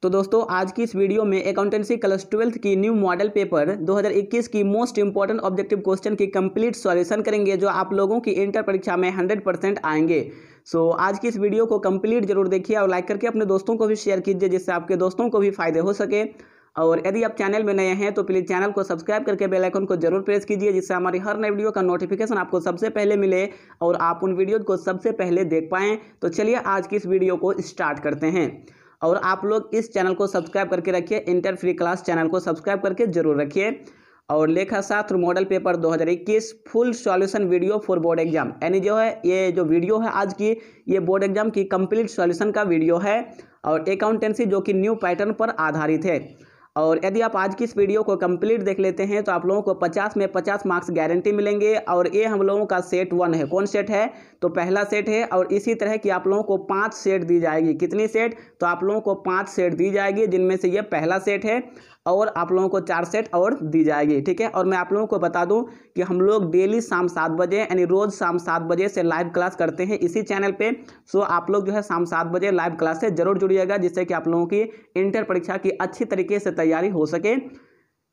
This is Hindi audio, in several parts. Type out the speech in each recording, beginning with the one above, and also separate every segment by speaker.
Speaker 1: तो दोस्तों आज की इस वीडियो में अकाउंटेंसी क्लास 12 की न्यू मॉडल पेपर 2021 की मोस्ट इंपॉर्टेंट ऑब्जेक्टिव क्वेश्चन की कंप्लीट सॉल्यूशन करेंगे जो आप लोगों की इंटर परीक्षा में 100% आएंगे। सो आज की इस वीडियो को कंप्लीट जरूर देखिए और लाइक करके अपने दोस्तों को भी शेयर कीजिए जिससे आपके दोस्तों को भी फायदे हो सके। और यदि आप चैनल में नए हैं तो प्लीज़ चैनल को सब्सक्राइब करके बेल आइकन को जरूर प्रेस कीजिए जिससे हमारी हर नई वीडियो का नोटिफिकेशन आपको सबसे पहले मिले और आप उन वीडियो को सबसे पहले देख पाएँ। तो चलिए आज की इस वीडियो को स्टार्ट करते हैं। और आप लोग इस चैनल को सब्सक्राइब करके रखिए, इंटर फ्री क्लास चैनल को सब्सक्राइब करके जरूर रखिए। और लेखा शास्त्र model paper 2021 full solution video for board exam, यानी जो है ये जो वीडियो है आज की ये बोर्ड एग्जाम की कंप्लीट सॉल्यूशन का वीडियो है और अकाउंटेंसी जो कि न्यू पैटर्न पर आधारित है। और यदि आप आज की इस वीडियो को कंप्लीट देख लेते हैं तो आप लोगों को 50 में 50 मार्क्स गारंटी मिलेंगे। और ये हम लोगों का सेट 1 है। कौन सेट है? तो पहला सेट है। और इसी तरह की आप लोगों को 5 सेट दी जाएगी। कितनी सेट? तो आप लोगों को 5 सेट दी जाएगी जिनमें से ये पहला सेट है और आप लोगों को 4 सेट और दी जाएगी। ठीक है। और मैं आप लोगों को बता दूं कि हम लोग डेली शाम 7 बजे यानी रोज़ शाम 7 बजे से लाइव क्लास करते हैं इसी चैनल पे। सो आप लोग जो है शाम 7 बजे लाइव क्लास से जरूर जुड़िएगा जिससे कि आप लोगों की इंटर परीक्षा की अच्छी तरीके से तैयारी हो सके।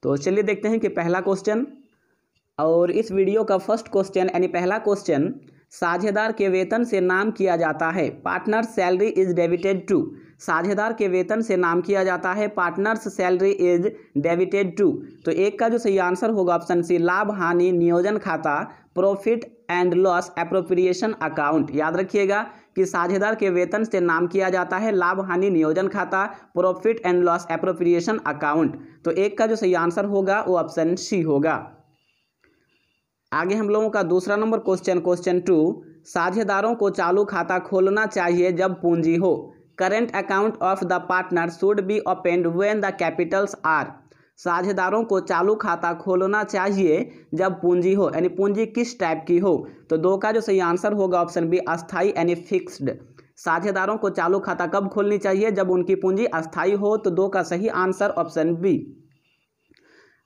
Speaker 1: तो चलिए देखते हैं कि पहला क्वेश्चन। और इस वीडियो का फर्स्ट क्वेश्चन यानी पहला क्वेश्चन, साझेदार के वेतन से नाम किया जाता है partner salary is debited to. साझेदार के वेतन से नाम किया जाता है partners salary is debited to. तो एक का जो सही आंसर होगा ऑप्शन सी, लाभ हानि नियोजन खाता, profit and loss appropriation account. याद रखिएगा कि साझेदार के वेतन से नाम किया जाता है लाभ हानि नियोजन खाता, profit and loss appropriation account. तो एक का जो सही आंसर होगा वो ऑप्शन सी होगा। आगे हम लोगों का दूसरा नंबर क्वेश्चन, क्वेश्चन 2, साझेदारों को चालू खाता खोलना चाहिए जब पूंजी हो। Current account of the partner should be opened when the capitals are. साझेदारों को चालू खाता खोलना चाहिए जब पूंजी हो, यानी पूंजी किस टाइप की हो। तो 2 का जो सही आंसर होगा ऑप्शन बी, अस्थाई यानी फिक्स्ड। साझेदारों को चालू खाता कब खोलनी चाहिए? जब उनकी पूंजी अस्थाई हो। तो 2 का सही आंसर ऑप्शन बी।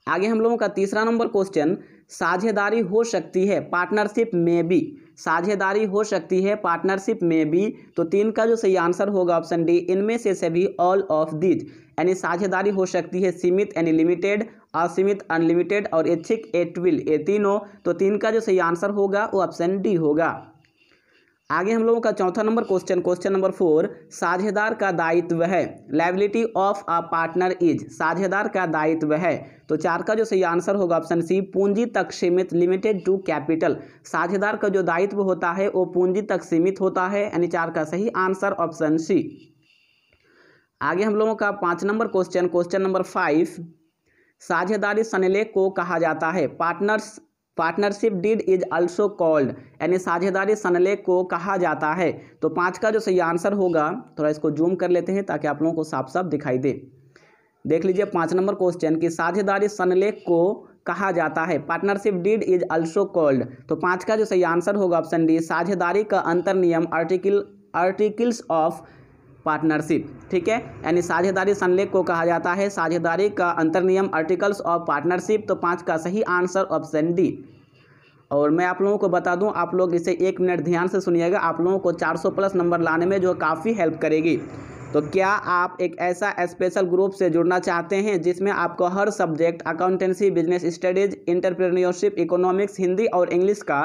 Speaker 1: आगे हम लोगों का तीसरा नंबर क्वेश्चन, साझेदारी हो सकती है पार्टनरशिप में भी। साझेदारी हो सकती है पार्टनरशिप में भी। तो 3 का जो सही आंसर होगा ऑप्शन डी, इनमें से सभी, ऑल ऑफ दीज। यानी साझेदारी हो सकती है सीमित यानी लिमिटेड, असीमित अनलिमिटेड और ऐच्छिक एट विल, ये तीनों। तो 3 का जो सही आंसर होगा वो ऑप्शन डी होगा। आगे हम लोगों का चौथा नंबर क्वेश्चन, क्वेश्चन नंबर 4, साझेदार का दायित्व है, liability of a partner is. साझेदार का दायित्व है। तो 4 का जो सही आंसर होगा ऑप्शन सी, पूंजी तक सीमित, लिमिटेड टू कैपिटल। साझेदार का जो दायित्व होता है वो पूंजी तक सीमित होता है, यानी 4 का सही आंसर ऑप्शन सी। आगे हम लोगों का 5 नंबर क्वेश्चन, क्वेश्चन नंबर 5, साझेदारी सनलेख को कहा जाता है, partnership deed is also called. यानी साझेदारी सनलेख को कहा जाता है। तो 5 का जो सही आंसर होगा, थोड़ा इसको जूम कर लेते हैं ताकि आप लोगों को साफ साफ दिखाई दे। देख लीजिए 5 नंबर क्वेश्चन कि साझेदारी सनलेख को कहा जाता है, partnership deed is also called. तो 5 का जो सही आंसर होगा ऑप्शन डी, साझेदारी का अंतर नियम, आर्टिकल्स ऑफ पार्टनरशिप। ठीक है। यानी साझेदारी सनलेख को कहा जाता है साझेदारी का अंतर्नियम, आर्टिकल्स ऑफ पार्टनरशिप। तो 5 का सही आंसर ऑप्शन डी। और मैं आप लोगों को बता दूं, आप लोग इसे 1 मिनट ध्यान से सुनिएगा, आप लोगों को 400 प्लस नंबर लाने में जो काफ़ी हेल्प करेगी। तो क्या आप एक ऐसा स्पेशल ग्रुप से जुड़ना चाहते हैं जिसमें आपको हर subject accountancy, business studies, entrepreneurship, economics, Hindi और इंग्लिश का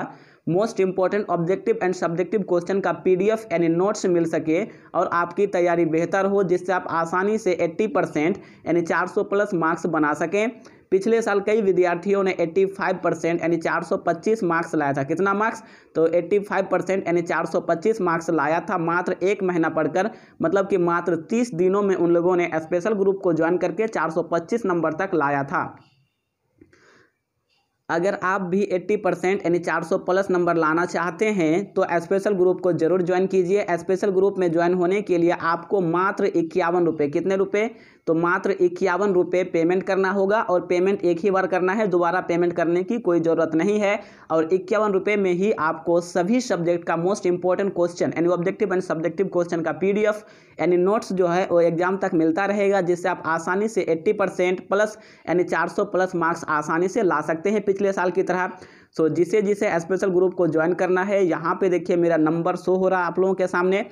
Speaker 1: most important objective and subjective question का PDF यानी नोट्स मिल सके और आपकी तैयारी बेहतर हो जिससे आप आसानी से 80% यानी 400 प्लस मार्क्स बना सकें। पिछले साल कई विद्यार्थियों ने 85% यानी 425 मार्क्स लाया था। कितना मार्क्स? तो 85% यानी 425 मार्क्स लाया था मात्र 1 महीना पढ़कर। मतलब कि मात्र 30 दिनों में उन लोगों ने स्पेशल ग्रुप को ज्वाइन करके 425 नंबर तक लाया था। अगर आप भी 80% यानी 400 प्लस नंबर लाना चाहते हैं तो स्पेशल ग्रुप को जरूर ज्वाइन कीजिए। स्पेशल ग्रुप में ज्वाइन होने के लिए आपको मात्र 51 रुपये, कितने रुपए? तो मात्र 51 रुपये पेमेंट करना होगा और पेमेंट एक ही बार करना है, दोबारा पेमेंट करने की कोई ज़रूरत नहीं है। और 51 रुपये में ही आपको सभी सब्जेक्ट का मोस्ट इंपॉर्टेंट क्वेश्चन यानी ऑब्जेक्टिव एंड सब्जेक्टिव क्वेश्चन का PDF यानी नोट्स जो है वो एग्जाम तक मिलता रहेगा जिससे आप आसानी से 80% प्लस यानी 400 प्लस मार्क्स आसानी से ला सकते हैं पिछले साल की तरह। सो जिसे जिसे स्पेशल ग्रुप को ज्वाइन करना है, यहाँ पे देखिए मेरा नंबर शो हो रहा है आप लोगों के सामने।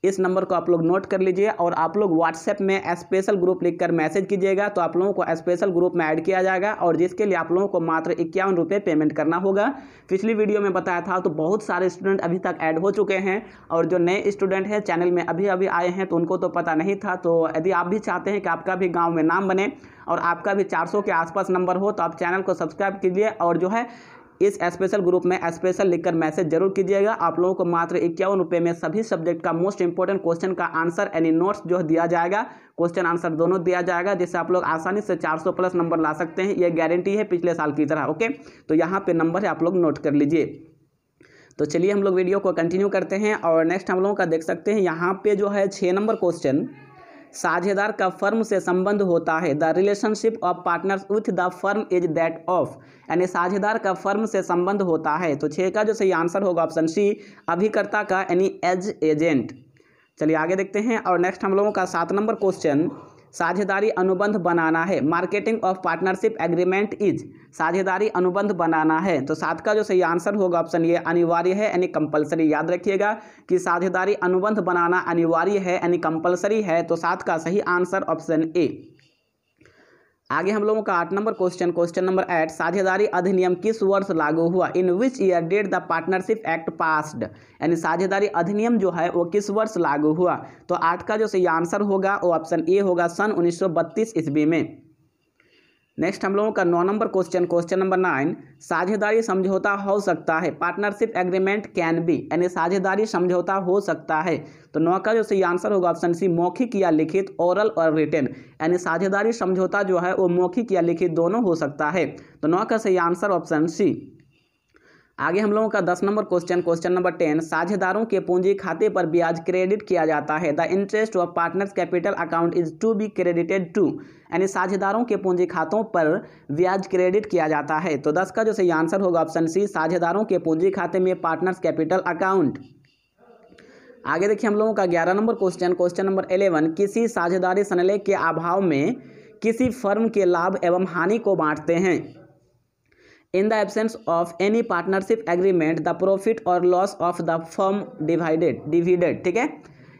Speaker 1: इस नंबर को आप लोग नोट कर लीजिए और आप लोग व्हाट्सएप में स्पेशल ग्रुप लिखकर मैसेज कीजिएगा तो आप लोगों को स्पेशल ग्रुप में ऐड किया जाएगा और जिसके लिए आप लोगों को मात्र 51 रुपये पेमेंट करना होगा। पिछली वीडियो में बताया था तो बहुत सारे स्टूडेंट अभी तक ऐड हो चुके हैं और जो नए स्टूडेंट हैं चैनल में अभी अभी आए हैं तो उनको तो पता नहीं था। तो यदि आप भी चाहते हैं कि आपका भी गाँव में नाम बने और आपका भी 400 के आसपास नंबर हो तो आप चैनल को सब्सक्राइब कीजिए और जो है इस स्पेशल ग्रुप में स्पेशल लिखकर मैसेज जरूर कीजिएगा। आप लोगों को मात्र 51 रुपये में सभी सब्जेक्ट का मोस्ट इंपॉर्टेंट क्वेश्चन का आंसर यानी नोट्स जो दिया जाएगा, क्वेश्चन आंसर दोनों दिया जाएगा, जिससे आप लोग आसानी से 400 प्लस नंबर ला सकते हैं। ये गारंटी है पिछले साल की तरह। ओके, तो यहाँ पे नंबर है, आप लोग नोट कर लीजिए। तो चलिए हम लोग वीडियो को कंटिन्यू करते हैं और नेक्स्ट हम लोगों का देख सकते हैं यहाँ पे जो है 6 नंबर क्वेश्चन, साझेदार का फर्म से संबंध होता है। The relationship of partners with the firm is that of, यानी साझेदार का फर्म से संबंध होता है। तो 6 का जो सही आंसर होगा ऑप्शन सी, अभिकर्ता का यानी एज एजेंट। चलिए आगे देखते हैं और नेक्स्ट हम लोगों का 7 नंबर क्वेश्चन, साझेदारी अनुबंध बनाना है। Marketing of partnership agreement is, साझेदारी अनुबंध बनाना है। तो 7 का जो सही आंसर होगा ऑप्शन ये अनिवार्य है यानी कंपलसरी। याद रखिएगा कि साझेदारी अनुबंध बनाना अनिवार्य है यानी कंपलसरी है। तो 7 का सही आंसर ऑप्शन ए। आगे हम लोगों का 8 नंबर क्वेश्चन, क्वेश्चन नंबर 8, साझेदारी अधिनियम किस वर्ष लागू हुआ। In which year did the partnership act passed, यानी साझेदारी अधिनियम जो है वो किस वर्ष लागू हुआ। तो 8 का जो सही आंसर होगा वो ऑप्शन ए होगा, सन 1932 ईस्वी में। नेक्स्ट हम लोगों का 9 नंबर क्वेश्चन, क्वेश्चन नंबर 9, साझेदारी समझौता हो सकता है। पार्टनरशिप एग्रीमेंट कैन बी, यानी साझेदारी समझौता हो सकता है। तो 9 का जो सही आंसर होगा ऑप्शन सी, मौखिक या लिखित, ओरल और रिटन, यानी साझेदारी समझौता जो है वो मौखिक या लिखित दोनों हो सकता है। तो 9 का सही आंसर ऑप्शन सी। आगे हम लोगों का 10 नंबर क्वेश्चन, क्वेश्चन नंबर 10, साझेदारों के पूंजी खाते पर ब्याज क्रेडिट किया जाता है। The interest of partners capital account is to be credited to, यानी साझेदारों के पूंजी खातों पर ब्याज क्रेडिट किया जाता है। तो 10 का जो सही आंसर होगा ऑप्शन सी, साझेदारों के पूंजी खाते में पार्टनर्स कैपिटल अकाउंट। आगे देखिए हम लोगों का 11 नंबर क्वेश्चन, क्वेश्चन नंबर 11, किसी साझेदारी संलेख के अभाव में किसी फर्म के लाभ एवं हानि को बांटते हैं। In the absence of any partnership agreement the profit और loss of the firm divided, ठीक है,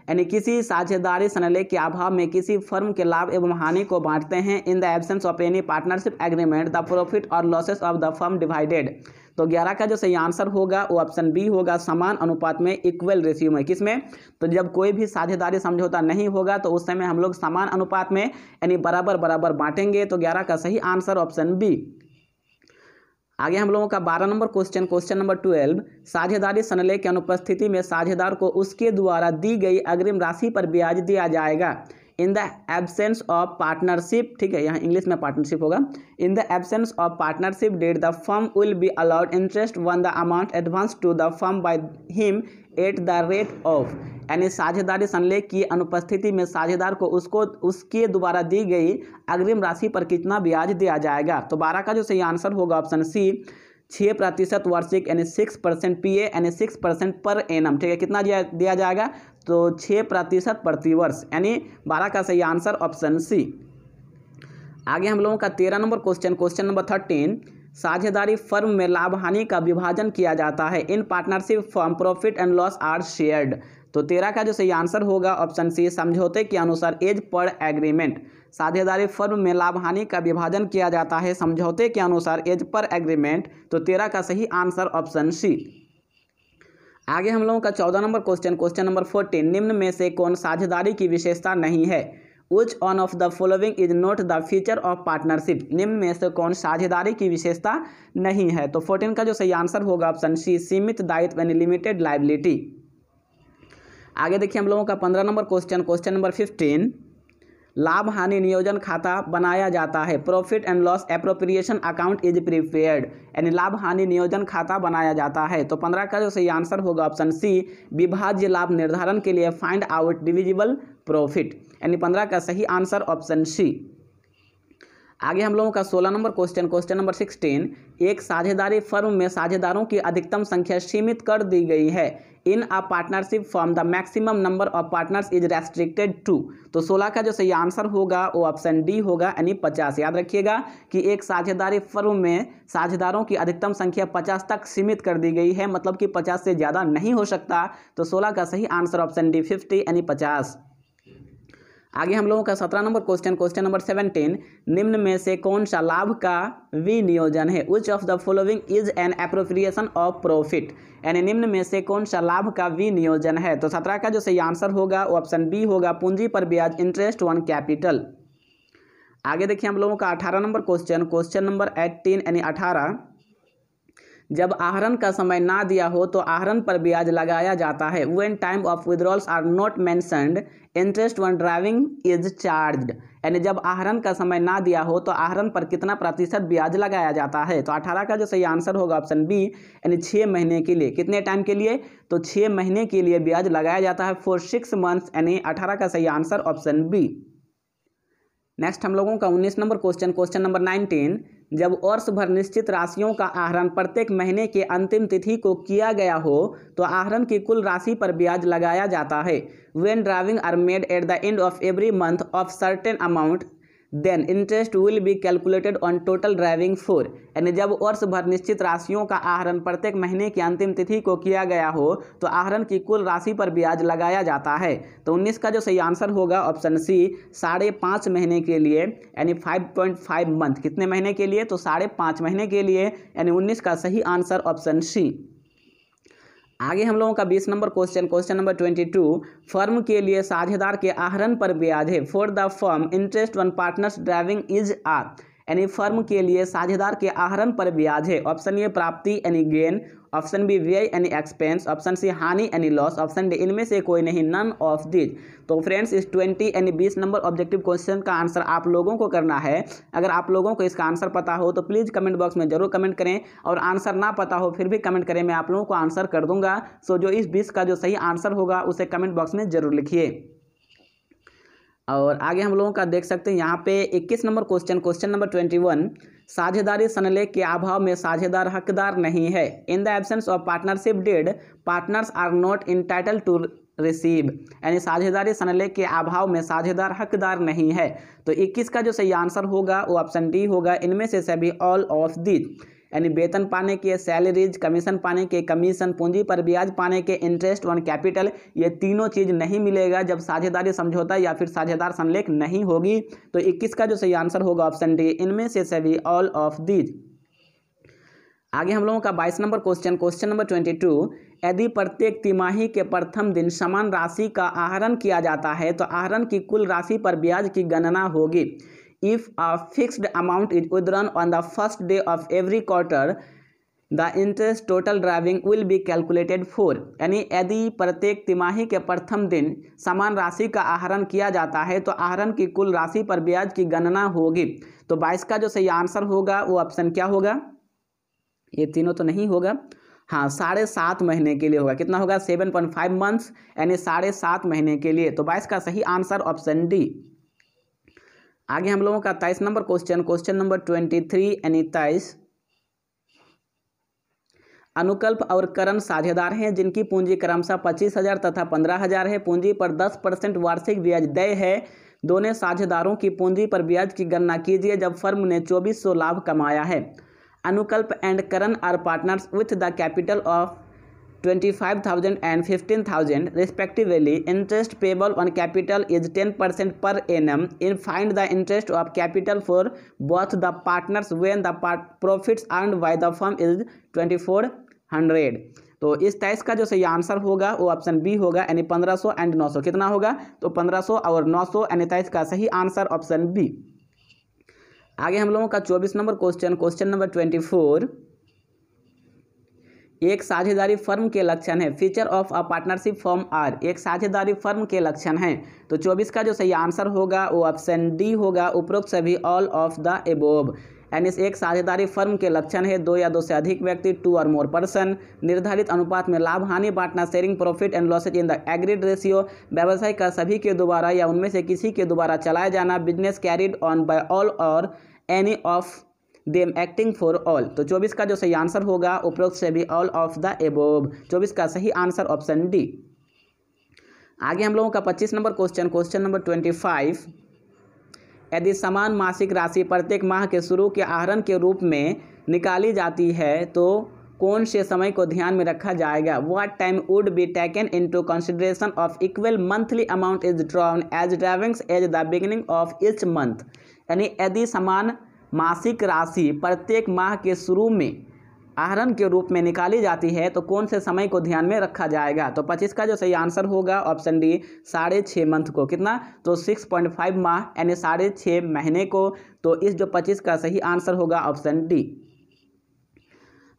Speaker 1: यानी किसी साझेदारी संलेख के अभाव में किसी फर्म के लाभ एवं हानि को बांटते हैं। In the absence of any partnership agreement the profit और losses of the firm divided. तो 11 का जो सही आंसर होगा वो ऑप्शन बी होगा, समान अनुपात में, इक्वल रेशियो में। किसमें, तो जब कोई भी साझेदारी समझौता नहीं होगा तो उस समय हम लोग समान अनुपात में यानी बराबर बराबर बांटेंगे। तो 11 का सही आंसर ऑप्शन बी। आगे हम लोगों का 12 नंबर क्वेश्चन, क्वेश्चन नंबर 12, साझेदारी संलेख की अनुपस्थिति में साझेदार को उसके द्वारा दी गई अग्रिम राशि पर ब्याज दिया जाएगा। In the absence of partnership, ठीक है, यहाँ इंग्लिश में पार्टनरशिप होगा। In the absence of partnership deed the firm will be allowed interest on the amount advance to the firm by him at the rate of, यानी साझेदारी संलेख की अनुपस्थिति में साझेदार को उसके द्वारा दी गई अग्रिम राशि पर कितना ब्याज दिया जाएगा। तो 12 का जो सही आंसर होगा ऑप्शन सी, 6% वार्षिक यानी 6% PA यानी 6% पर एनम, ठीक है, कितना दिया जाएगा तो 6% प्रतिवर्ष, यानी 12 का सही आंसर ऑप्शन सी। आगे हम लोगों का 13 नंबर क्वेश्चन, क्वेश्चन नंबर 13, साझेदारी फर्म में लाभ हानि का विभाजन किया जाता है। In partnership firm profit and loss are shared. तो 13 का जो सही आंसर होगा ऑप्शन सी, समझौते के अनुसार एज पर एग्रीमेंट। साझेदारी फर्म में लाभ हानि का विभाजन किया जाता है समझौते के अनुसार एज पर एग्रीमेंट। तो 13 का सही आंसर ऑप्शन सी। आगे हम लोगों का 14 नंबर क्वेश्चन, क्वेश्चन नंबर 14, निम्न में से कौन साझेदारी की विशेषता नहीं है। Which one of the following is not the feature of partnership? निम्न में से कौन साझेदारी की विशेषता नहीं है। तो 14 का जो सही आंसर होगा ऑप्शन सी, सीमित दायित्व यानी लिमिटेड लायबिलिटी। आगे देखिए हम लोगों का 15 नंबर क्वेश्चन, क्वेश्चन नंबर 15, लाभ हानि नियोजन खाता बनाया जाता है। Profit and loss appropriation account is prepared, यानी लाभ हानि नियोजन खाता बनाया जाता है। तो 15 का जो सही आंसर होगा ऑप्शन सी, विभाज्य लाभ निर्धारण के लिए फाइंड आउट डिविजिबल प्रॉफिट, यानी 15 का सही आंसर ऑप्शन सी। आगे हम लोगों का 16 नंबर क्वेश्चन, क्वेश्चन नंबर 16, एक साझेदारी फर्म में साझेदारों की अधिकतम संख्या सीमित कर दी गई है। In a partnership firm the maximum number of partners is restricted to. तो 16 का जो सही आंसर होगा वो ऑप्शन डी होगा, यानी 50। याद रखिएगा कि एक साझेदारी फर्म में साझेदारों की अधिकतम संख्या 50 तक सीमित कर दी गई है, मतलब कि 50 से ज़्यादा नहीं हो सकता। तो 16 का सही आंसर ऑप्शन डी 50 यानी 50। आगे हम लोगों का 17 नंबर क्वेश्चन नंबर 17, निम्न में से कौन सा लाभ का विनियोजन है? Which of the following is an appropriation of profit, यानी निम्न में से कौन सा लाभ का विनियोजन है? तो 17 का जो सही आंसर होगा वो ऑप्शन बी होगा, पूंजी पर ब्याज, इंटरेस्ट ऑन कैपिटल। आगे देखिए हम लोगों का 18 नंबर क्वेश्चन नंबर 18 यानी 18, जब आहरण का समय ना दिया हो तो आहरण पर ब्याज लगाया जाता है। When time of withdrawals are not mentioned, interest on drawing is charged, यानी जब आहरण का समय ना दिया हो तो आहरण पर कितना प्रतिशत ब्याज लगाया जाता है? तो 18 का जो सही आंसर होगा ऑप्शन बी, यानी 6 महीने के लिए। कितने टाइम के लिए? तो 6 महीने के लिए ब्याज लगाया जाता है, फॉर 6 मंथ्स, यानी 18 का सही आंसर ऑप्शन बी। नेक्स्ट हम लोगों का 19 नंबर क्वेश्चन नंबर 19, जब वर्ष भर निश्चित राशियों का आहरण प्रत्येक महीने के अंतिम तिथि को किया गया हो तो आहरण की कुल राशि पर ब्याज लगाया जाता है। When drawing are made at the end of every month of certain amount, then interest will be calculated on total drawing for, यानी जब वर्ष भर निश्चित राशियों का आहरण प्रत्येक महीने की अंतिम तिथि को किया गया हो तो आहरण की कुल राशि पर ब्याज लगाया जाता है। तो 19 का जो सही आंसर होगा ऑप्शन सी, 5.5 महीने के लिए, यानी 5.5 मंथ। कितने महीने के लिए? तो 5.5 महीने के लिए, यानी 19 का सही आंसर ऑप्शन सी। आगे हम लोगों का 20 नंबर क्वेश्चन नंबर 22, फर्म के लिए साझेदार के आहरण पर ब्याज है। For the firm interest on partners drawing is ah, यानी फर्म के लिए साझेदार के आहरण पर ब्याज है। ऑप्शन ए प्राप्ति यानी गेन, ऑप्शन बी व्यय यानी एक्सपेंस, ऑप्शन सी हानि यानी लॉस, ऑप्शन डी इनमें से कोई नहीं, नन ऑफ दिस। तो फ्रेंड्स इस 20 यानी 20 नंबर ऑब्जेक्टिव क्वेश्चन का आंसर आप लोगों को करना है। अगर आप लोगों को इसका आंसर पता हो तो प्लीज़ कमेंट बॉक्स में जरूर कमेंट करें, और आंसर ना पता हो फिर भी कमेंट करें, मैं आप लोगों को आंसर कर दूंगा। सो जो इस 20 का जो सही आंसर होगा उसे कमेंट बॉक्स में जरूर लिखिए। और आगे हम लोगों का देख सकते हैं यहाँ पे 21 नंबर क्वेश्चन नंबर 21, साझेदारी सनलेख के अभाव में साझेदार हकदार नहीं है। In the absence of partnership deed, partners are not entitled to receive, यानी साझेदारी सनलेख के अभाव में साझेदार हकदार नहीं है। तो 21 का जो सही आंसर होगा वो ऑप्शन डी होगा, इनमें से सभी ऑल ऑफ दिस, यानी वेतन पाने के सैलरीज, कमीशन पाने के कमीशन, पूंजी पर ब्याज पाने के इंटरेस्ट ऑन कैपिटल, ये तीनों चीज़ नहीं मिलेगा जब साझेदारी समझौता या फिर साझेदार संलेख नहीं होगी। तो 21 का जो सही आंसर होगा ऑप्शन डी, इनमें से सभी ऑल ऑफ दीज। आगे हम लोगों का 22 नंबर क्वेश्चन नंबर 22, यदि प्रत्येक तिमाही के प्रथम दिन समान राशि का आहरण किया जाता है तो आहरण की कुल राशि पर ब्याज की गणना होगी। If a fixed amount is withdrawn on the first day of every quarter, the interest total driving will be calculated for, यानी यदि प्रत्येक तिमाही के प्रथम दिन समान राशि का आहरण किया जाता है तो आहरण की कुल राशि पर ब्याज की गणना होगी। तो 22 का जो सही आंसर होगा वो ऑप्शन क्या होगा? ये तीनों तो नहीं होगा, हाँ 7.5 महीने के लिए होगा। कितना होगा? 7.5 मंथ्स, यानी 7.5 महीने के लिए। तो 22 का सही आंसर ऑप्शन डी। आगे हम लोगों का 23 नंबर क्वेश्चन नंबर 23 यानी 23, अनुकल्प और करण साझेदार हैं जिनकी पूंजी क्रमशः 25,000 तथा 15,000 है। पूंजी पर 10% वार्षिक ब्याज देय है। दोनों साझेदारों की पूंजी पर ब्याज की गणना कीजिए जब फर्म ने 2400 लाभ कमाया है। Anukalp and Karan are partners with the capital of 25,000 and 15,000 respectively. Interest payable on capital is 10% per annum. Find the interest of capital for both the partners when the profits earned by the firm is 2,400. तो इस 23 का जो सही आंसर होगा वो ऑप्शन बी होगा, यानी 1500 एंड 900। कितना होगा? तो 1500 और 900, यानी 23 का सही आंसर ऑप्शन बी। आगे हम लोगों का 24 नंबर क्वेश्चन नंबर 24, एक साझेदारी फर्म के लक्षण है। Feature of a partnership firm are, एक साझेदारी फर्म के लक्षण हैं। तो 24 का जो सही आंसर होगा वो ऑप्शन डी होगा, उपरोक्त सभी ऑल ऑफ द एबोव, यानी एक साझेदारी फर्म के लक्षण है 2 या 2 से अधिक व्यक्ति, 2 और मोर पर्सन, निर्धारित अनुपात में लाभ हानि बांटना, sharing profit and losses in the agreed ratio, व्यवसाय का सभी के द्वारा या उनमें से किसी के द्वारा चलाया जाना, business carried on by all और any of them acting for all. तो 24 का जो सही आंसर होगा उपरोक्त से भी ऑल ऑफ द एबोव, 24 का सही आंसर ऑप्शन डी। आगे हम लोगों का 25 नंबर क्वेश्चन नंबर 25, यदि समान मासिक राशि प्रत्येक माह के शुरू के आहरण के रूप में निकाली जाती है तो कौन से समय को ध्यान में रखा जाएगा? What time would be taken into consideration of equal monthly amount is drawn as drawings as the beginning of each month. यानी यदि समान मासिक राशि प्रत्येक माह के शुरू में आहरण के रूप में निकाली जाती है तो कौन से समय को ध्यान में रखा जाएगा? तो 25 का जो सही आंसर होगा ऑप्शन डी 6.5 मंथ को। कितना? तो 6.5 माह यानी 6.5 महीने को। तो इस जो 25 का सही आंसर होगा ऑप्शन डी।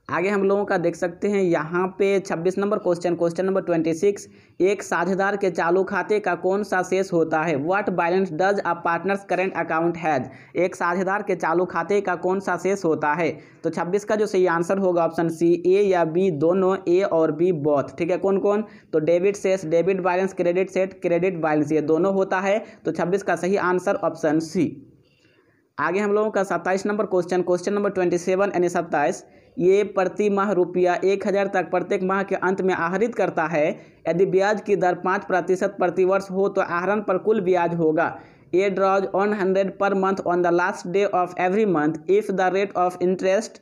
Speaker 1: आगे हम लोगों का देख सकते हैं यहाँ पे 26 नंबर क्वेश्चन नंबर 26, एक साझेदार के चालू खाते का कौन सा शेष होता है? What balance does a partners current account has. एक साझेदार के चालू खाते का कौन सा शेष होता है? तो 26 का जो सही आंसर होगा ऑप्शन सी, ए या बी दोनों, ए और बी बोथ। ठीक है, कौन कौन? तो डेबिट शेष, debit balance, credit set, credit balance, ये दोनों होता है। तो 26 का सही आंसर ऑप्शन सी। आगे हम लोगों का 27 नंबर क्वेश्चन नंबर 27 यानी 27, ये प्रति माह रुपया 1000 तक प्रत्येक माह के अंत में आहरित करता है। यदि ब्याज की दर 5% प्रतिवर्ष हो तो आहरण पर कुल ब्याज होगा। ए draws 100 per month on the last day of every month if the rate of interest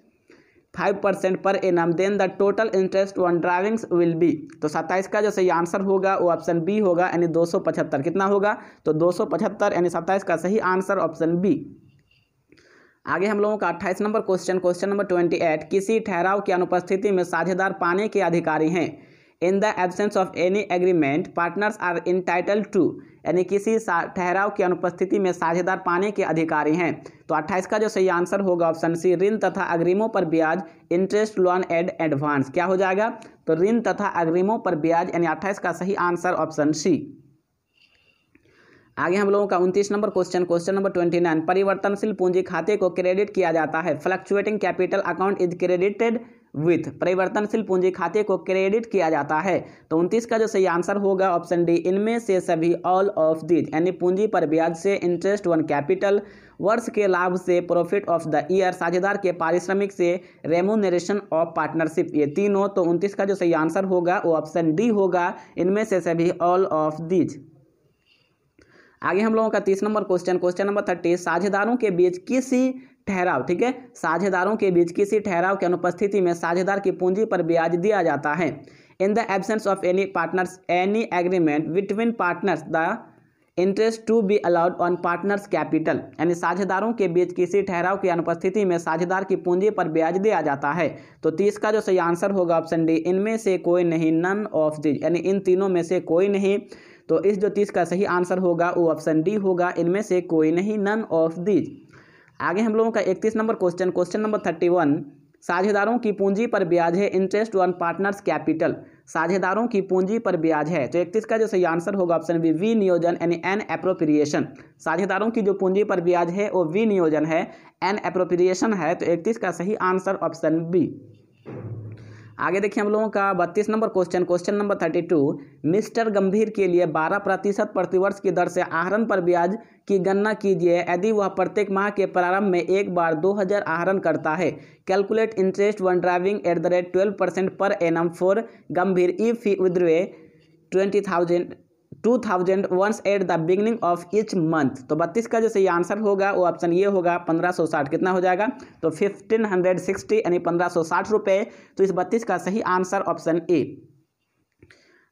Speaker 1: 5% per annum then the total interest on drawings will be. तो 27 का जो सही आंसर होगा वो ऑप्शन बी होगा यानी 275। कितना होगा? तो 275 यानी 27 का सही आंसर ऑप्शन बी। आगे हम लोगों का 28 नंबर क्वेश्चन नंबर 28, किसी ठहराव की अनुपस्थिति में साझेदार पाने के अधिकारी हैं। In the absence of any agreement partners are entitled to, यानी किसी ठहराव की अनुपस्थिति में साझेदार पाने के अधिकारी हैं। तो 28 का जो सही आंसर होगा ऑप्शन सी, ऋण तथा अग्रिमों पर ब्याज, इंटरेस्ट, लोन एंड एडवांस। क्या हो जाएगा? तो ऋण तथा अग्रिमों पर ब्याज यानी 28 का सही आंसर ऑप्शन सी। आगे हम लोगों का 29 नंबर क्वेश्चन नंबर 29, परिवर्तनशील पूंजी खाते को क्रेडिट किया जाता है। Fluctuating capital account is credited with. परिवर्तनशील पूंजी खाते को क्रेडिट किया जाता है। तो 29 का जो सही आंसर होगा ऑप्शन डी, इनमें से सभी, ऑल ऑफ दीज, यानी पूंजी पर ब्याज से, इंटरेस्ट ऑन कैपिटल, वर्ष के लाभ से, प्रॉफिट ऑफ द ईयर, साझेदार के पारिश्रमिक से, रेम्यूनरेशन ऑफ पार्टनरशिप, ये तीनों। तो 29 का जो सही आंसर होगा वो ऑप्शन डी होगा, इनमें से सभी, ऑल ऑफ दीज। आगे हम लोगों का 30 नंबर क्वेश्चन नंबर 30, साझेदारों के बीच किसी ठहराव, ठीक है, साझेदारों के बीच किसी ठहराव की अनुपस्थिति में साझेदार की पूंजी पर ब्याज दिया जाता है। In the absence of any partners any agreement between partners the interest to be allowed on partners capital, यानी साझेदारों के बीच किसी ठहराव की अनुपस्थिति में साझेदार की पूंजी पर ब्याज दिया जाता है। तो 30 का जो सही आंसर होगा ऑप्शन डी, इनमें से कोई नहीं, नन ऑफ दिस, यानी इन तीनों में से कोई नहीं। तो इस जो 30 का सही आंसर होगा वो ऑप्शन डी होगा, इनमें से कोई नहीं, नन ऑफ दीज। आगे हम लोगों का 31 नंबर क्वेश्चन नंबर 31, साझेदारों की पूंजी पर ब्याज है, इंटरेस्ट ऑन पार्टनर्स कैपिटल, साझेदारों की पूंजी पर ब्याज है। तो 31 का जो सही आंसर होगा ऑप्शन बी, विनियोजन यानी एन एप्रोप्रिएशन। साझेदारों की जो पूंजी पर ब्याज है वो विनियोजन है, एन एप्रोप्रिएशन है। तो 31 का सही आंसर ऑप्शन बी। आगे देखिए हम लोगों का 32 नंबर क्वेश्चन नंबर 32, मिस्टर गंभीर के लिए 12% प्रतिवर्ष की दर से आहरण पर ब्याज की गणना कीजिए यदि वह प्रत्येक माह के प्रारंभ में एक बार 2000 आहरण करता है। Calculate interest on drawing at the rate 12% per annum for Gambhir if he withdraw 2000 once at the beginning of each month. तो 32 का जो सही आंसर होगा वो ऑप्शन ये होगा 1560। कितना हो जाएगा? तो 1560 यानी 1560 रुपये। तो इस 32 का सही आंसर ऑप्शन ए।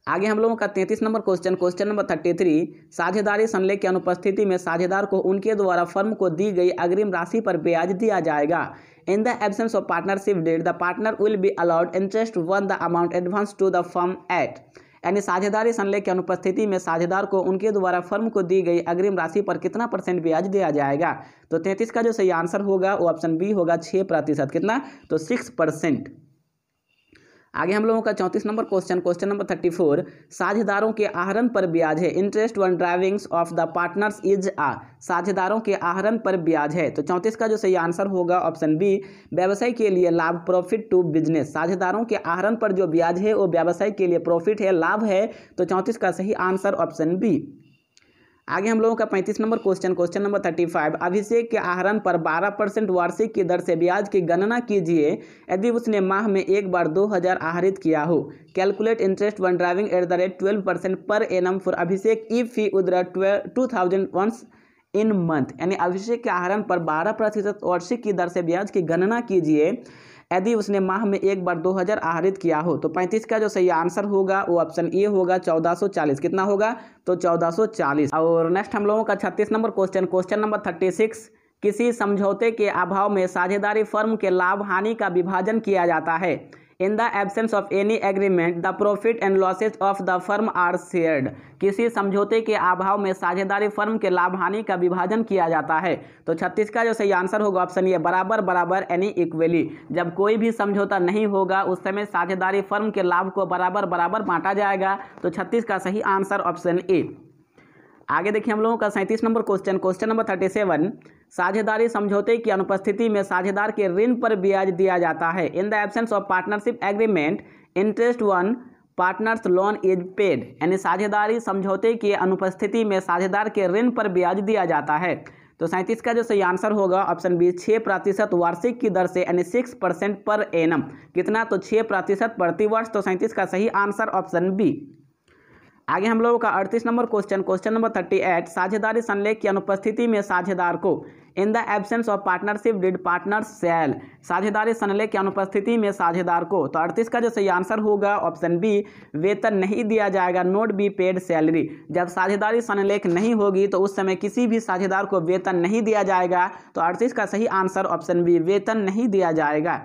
Speaker 1: आगे हम लोगों का 33 नंबर क्वेश्चन नंबर 33, साझेदारी संलेख की अनुपस्थिति में साझेदार को उनके द्वारा फर्म को दी गई अग्रिम राशि पर ब्याज दिया जाएगा। In the absence of partnership deed the partner will be allowed interest on the amount advance to the firm at, यानी साझेदारी संलेख की अनुपस्थिति में साझेदार को उनके द्वारा फर्म को दी गई अग्रिम राशि पर कितना % ब्याज दिया जाएगा। तो 33 का जो सही आंसर होगा वो ऑप्शन बी होगा 6%। कितना? तो 6%। आगे हम लोगों का 34 नंबर क्वेश्चन नंबर 34, साझेदारों के आहरण पर ब्याज है, interest on drawings of the partners is ah, साझेदारों के आहरण पर ब्याज है। तो 34 का जो सही आंसर होगा ऑप्शन बी, व्यवसाय के लिए लाभ, प्रॉफिट टू बिजनेस, साझेदारों के आहरण पर जो ब्याज है वो व्यवसाय के लिए प्रॉफिट है, लाभ है। तो 34 का सही आंसर ऑप्शन बी। आगे हम लोगों का 35 नंबर क्वेश्चन, क्वेश्चन नंबर 35, अभिषेक के आहरण पर 12% वार्षिक की दर से ब्याज की गणना कीजिए यदि उसने माह में एक बार 2000 आहरित किया हो। Calculate interest on drawing at the rate 12% per annum for Abhishek if he withdraw 2000 once in month. यानी अभिषेक के आहरण पर 12% वार्षिक की दर से ब्याज की गणना कीजिए यदि उसने माह में एक बार 2000 आहरित किया हो। तो 35 का जो सही आंसर होगा वो ऑप्शन ए होगा 1440। कितना होगा? तो 1440। और नेक्स्ट हम लोगों का 36 नंबर क्वेश्चन, क्वेश्चन नंबर 36, किसी समझौते के अभाव में साझेदारी फर्म के लाभ हानि का विभाजन किया जाता है। In the absence of any agreement the profit and losses of the firm are shared. किसी समझौते के अभाव में साझेदारी फर्म के लाभ हानि का विभाजन किया जाता है। तो 36 का जो सही आंसर होगा ऑप्शन ए बराबर बराबर यानी इक्वली। जब कोई भी समझौता नहीं होगा उस समय साझेदारी फर्म के लाभ को बराबर बराबर बांटा जाएगा। तो 36 का सही आंसर ऑप्शन ए। आगे देखिए हम लोगों का 37 नंबर क्वेश्चन, क्वेश्चन नंबर 37, साझेदारी समझौते की अनुपस्थिति में साझेदार के ऋण पर ब्याज दिया जाता है। In the absence of partnership agreement interest on partners loan is paid. यानी साझेदारी समझौते की अनुपस्थिति में साझेदार के ऋण पर ब्याज दिया जाता है। तो 37 का जो सही आंसर होगा ऑप्शन बी 6% वार्षिक की दर से यानी 6% पर एनम। कितना? तो 6% प्रति वर्ष। तो 37 का सही आंसर ऑप्शन बी। आगे हम लोगों का 38 नंबर क्वेश्चन, क्वेश्चन नंबर 38, साझेदारी संलेख की अनुपस्थिति में साझेदार को in the absence of partnership deed partner shall. साझेदारी संलेख की अनुपस्थिति में साझेदार को, तो 38 का जो सही आंसर होगा ऑप्शन बी वेतन नहीं दिया जाएगा, नोट बी पेड सैलरी। जब साझेदारी संलेख नहीं होगी तो उस समय किसी भी साझेदार को वेतन नहीं दिया जाएगा। तो 38 का सही आंसर ऑप्शन बी वेतन नहीं दिया जाएगा।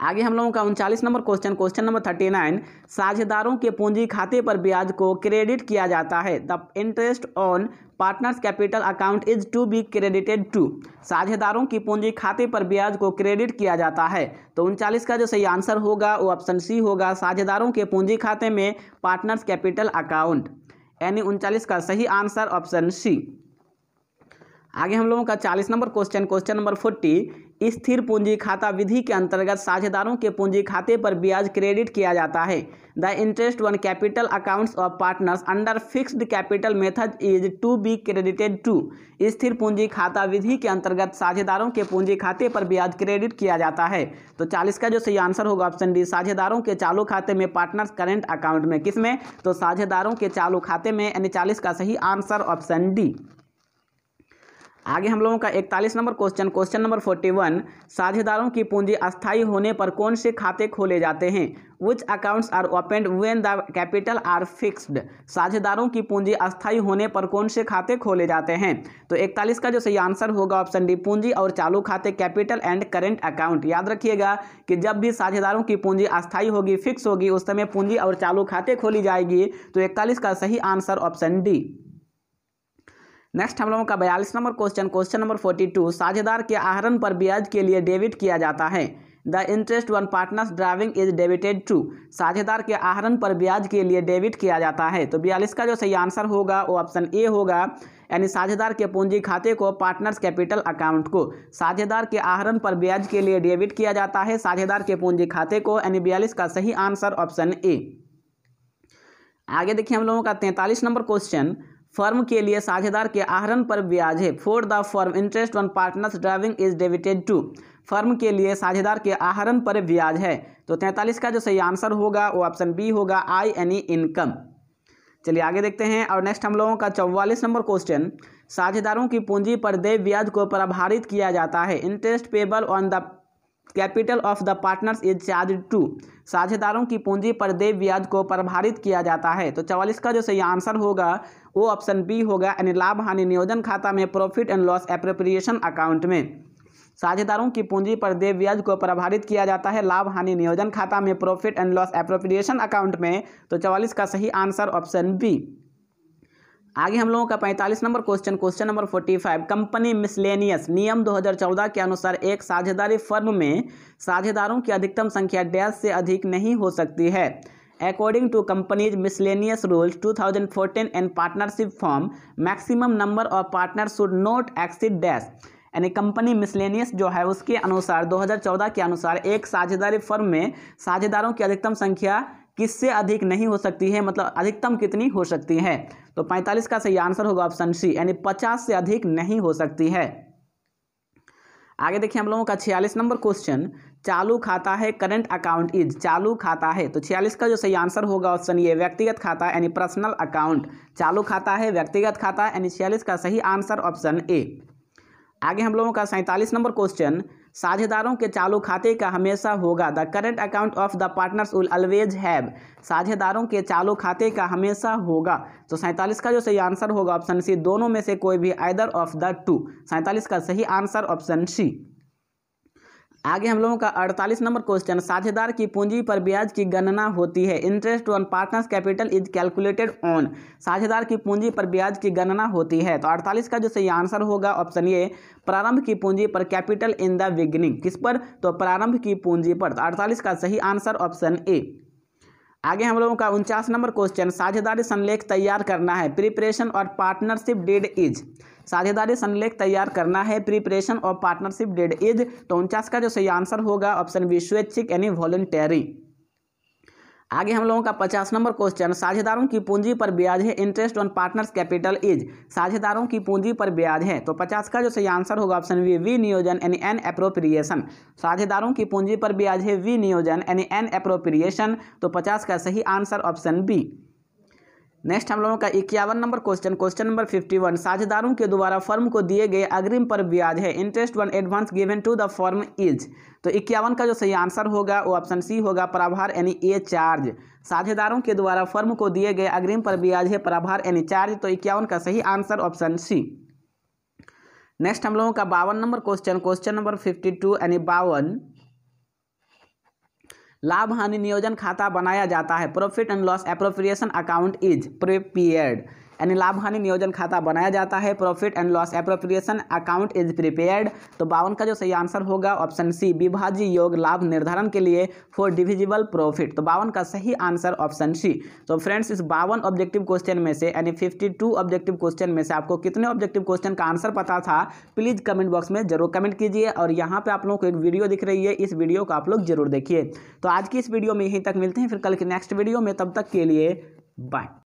Speaker 1: आगे हम लोगों का 39 नंबर क्वेश्चन, क्वेश्चन नंबर 39, साझेदारों के पूंजी खाते पर ब्याज को क्रेडिट किया जाता है। The interest on partners capital account is to be credited to. साझेदारों की पूंजी खाते पर ब्याज को क्रेडिट किया जाता है। तो 39 का जो सही आंसर होगा वो ऑप्शन सी होगा, साझेदारों के पूंजी खाते में पार्टनर्स कैपिटल अकाउंट। यानी 39 का सही आंसर ऑप्शन सी। आगे हम लोगों का 40 नंबर क्वेश्चन, क्वेश्चन नंबर 40, स्थिर पूंजी खाता विधि के अंतर्गत साझेदारों के पूंजी खाते पर ब्याज क्रेडिट किया जाता है। The interest on capital accounts of partners under fixed capital method is to be credited to. स्थिर पूंजी खाता विधि के अंतर्गत साझेदारों के पूंजी खाते पर ब्याज क्रेडिट किया जाता है। तो 40 का जो सही आंसर होगा ऑप्शन डी, साझेदारों के चालू खाते में पार्टनर्स करेंट अकाउंट में। किसमें? तो साझेदारों के चालू खाते में। यानी 40 का सही आंसर ऑप्शन डी। आगे हम लोगों का 41 नंबर क्वेश्चन, क्वेश्चन नंबर 41, साझेदारों की पूंजी अस्थायी होने पर कौन से खाते खोले जाते हैं? Which accounts are opened when the capital are fixed? साझेदारों की पूंजी अस्थायी होने पर कौन से खाते खोले जाते हैं? तो 41 का जो सही आंसर होगा ऑप्शन डी, पूंजी और चालू खाते कैपिटल एंड करेंट अकाउंट। याद रखिएगा कि जब भी साझेदारों की पूंजी अस्थायी होगी, फिक्स होगी, उस समय पूंजी और चालू खाते खोली जाएगी। तो 41 का सही आंसर ऑप्शन डी। नेक्स्ट हम लोगों का 42 नंबर क्वेश्चन, क्वेश्चन नंबर 42, साझेदार के आहरण पर ब्याज के लिए डेबिट किया जाता है। The interest on partners drawing is debited to. साझेदार के आहरण पर ब्याज के लिए डेबिट किया जाता है। तो 42 का जो सही आंसर होगा वो ऑप्शन ए होगा, यानी साझेदार के पूंजी खाते को पार्टनर्स कैपिटल अकाउंट को साझेदार के आहरण पर ब्याज के लिए डेबिट किया जाता है, साझेदार के पूंजी खाते को। यानी 42 का सही आंसर ऑप्शन ए। आगे देखिए हम लोगों का 43 नंबर क्वेश्चन, फर्म के लिए साझेदार के आहरण पर ब्याज है। For the firm interest on partners drawing is debited to. Firm के लिए साझेदार के आहरण पर ब्याज है। तो 43 का जो सही आंसर होगा वो ऑप्शन बी होगा, आई यानी इनकम। चलिए आगे देखते हैं। और नेक्स्ट हम लोगों का 44 नंबर क्वेश्चन, साझेदारों की पूंजी पर देय ब्याज को प्रभारित किया जाता है। Interest payable on the capital of the partners is charge to. साझेदारों की पूंजी पर देय ब्याज को प्रभारित किया जाता है। तो 44 का जो सही आंसर होगा वो ऑप्शन बी होगा, यानी लाभ हानि नियोजन खाता में, profit and loss appropriation account में। साझेदारों की पूंजी पर देय ब्याज को प्रभारित किया जाता है लाभ हानि नियोजन खाता में, profit and loss appropriation account में। तो 44 का सही आंसर ऑप्शन बी। आगे हम लोगों का 45 number question, question number 45, company miscellaneous नियम 2014 के अनुसार एक साझेदारी फर्म में साझेदारों की अधिकतम संख्या डैश से अधिक नहीं हो सकती है। According to companies miscellaneous rules 2014 and partnership form, maximum number of partner should not exceed dash. यानी कंपनी मिसलेनियस जो है उसके अनुसार 2014 के अनुसार एक साझेदारी फर्म में साझेदारों की अधिकतम संख्या किससे अधिक नहीं हो सकती है, मतलब अधिकतम कितनी हो सकती है। तो 45 का सही आंसर होगा ऑप्शन सी, यानी 50 से अधिक नहीं हो सकती है। आगे देखिए हम लोगों का 46 नंबर क्वेश्चन, चालू खाता है करंट अकाउंट इज, चालू खाता है, तो 46 का जो सही आंसर होगा ऑप्शन ये व्यक्तिगत खाता यानी पर्सनल अकाउंट, चालू खाता है व्यक्तिगत खाता यानी 46 का सही आंसर ऑप्शन ए। आगे हम लोगों का 47 नंबर क्वेश्चन, साझेदारों के चालू खाते का हमेशा होगा, the current account of the partners will always have, साझेदारों के चालू खाते का हमेशा होगा, तो 47 का जो सही आंसर होगा ऑप्शन सी, दोनों में से कोई भी आइदर ऑफ द टू, 47 का सही आंसर ऑप्शन सी। आगे हम लोगों का 48 नंबर क्वेश्चन, साझेदार की पूंजी पर ब्याज की गणना होती है, interest on partners capital is calculated on, साझेदार की पूंजी पर ब्याज की गणना होती है, तो 48 का जो सही आंसर होगा ऑप्शन ए, प्रारंभ की पूंजी पर, कैपिटल इन द बिगिनिंग, किस पर, तो प्रारंभ की पूंजी पर, तो 48 का सही आंसर ऑप्शन ए। आगे हम लोगों का 49 नंबर क्वेश्चन, साझेदारी संलेख तैयार करना है, प्रिपरेशन और पार्टनरशिप डीड इज, साझेदारी संलेख तैयार करना है, प्रिपरेशन और पार्टनरशिप डीड इज, तो 49 का जो सही आंसर होगा ऑप्शन बी, स्वैच्छिक यानी वॉलंटरी। आगे हम लोगों का 50 नंबर क्वेश्चन, साझेदारों की पूंजी पर ब्याज है, interest on partners capital is, साझेदारों की पूंजी पर ब्याज है, तो 50 का जो सही आंसर होगा ऑप्शन बी, विनियोजन यानी एन एप्रोप्रिएशन, साझेदारों की पूंजी पर ब्याज है विनियोजन यानी एन एप्रोप्रिएशन, तो 50 का सही आंसर ऑप्शन बी। नेक्स्ट हम लोगों का 51 नंबर क्वेश्चन, क्वेश्चन नंबर 51, साझेदारों के द्वारा फर्म को दिए गए अग्रिम पर ब्याज है, interest on advance given to the firm is, तो 51 का जो सही आंसर होगा वो ऑप्शन सी होगा, प्रभार यानी ए चार्ज, साझेदारों के द्वारा फर्म को दिए गए अग्रिम पर ब्याज है, प्रभार यानी चार्ज, तो 51 का सही आंसर ऑप्शन सी। नेक्स्ट हम लोगों का 52 नंबर क्वेश्चन, क्वेश्चन नंबर 52 यानी 52, लाभ हानि नियोजन खाता बनाया जाता है, profit and loss appropriation account is prepared, यानी लाभ हानि नियोजन खाता बनाया जाता है, profit and loss appropriation account is prepared, तो 52 का जो सही आंसर होगा ऑप्शन सी, विभाज्य योग लाभ निर्धारण के लिए फॉर डिविजिबल प्रॉफिट, तो 52 का सही आंसर ऑप्शन सी। तो फ्रेंड्स इस 52 ऑब्जेक्टिव क्वेश्चन में से यानी 52 ऑब्जेक्टिव क्वेश्चन में से आपको कितने ऑब्जेक्टिव क्वेश्चन का आंसर पता था, प्लीज कमेंट बॉक्स में जरूर कमेंट कीजिए, और यहाँ पे आप लोगों को एक वीडियो दिख रही है, इस वीडियो को आप लोग जरूर देखिए। तो आज की इस वीडियो में यहीं तक, मिलते हैं फिर कल के नेक्स्ट वीडियो में, तब तक के लिए बाय।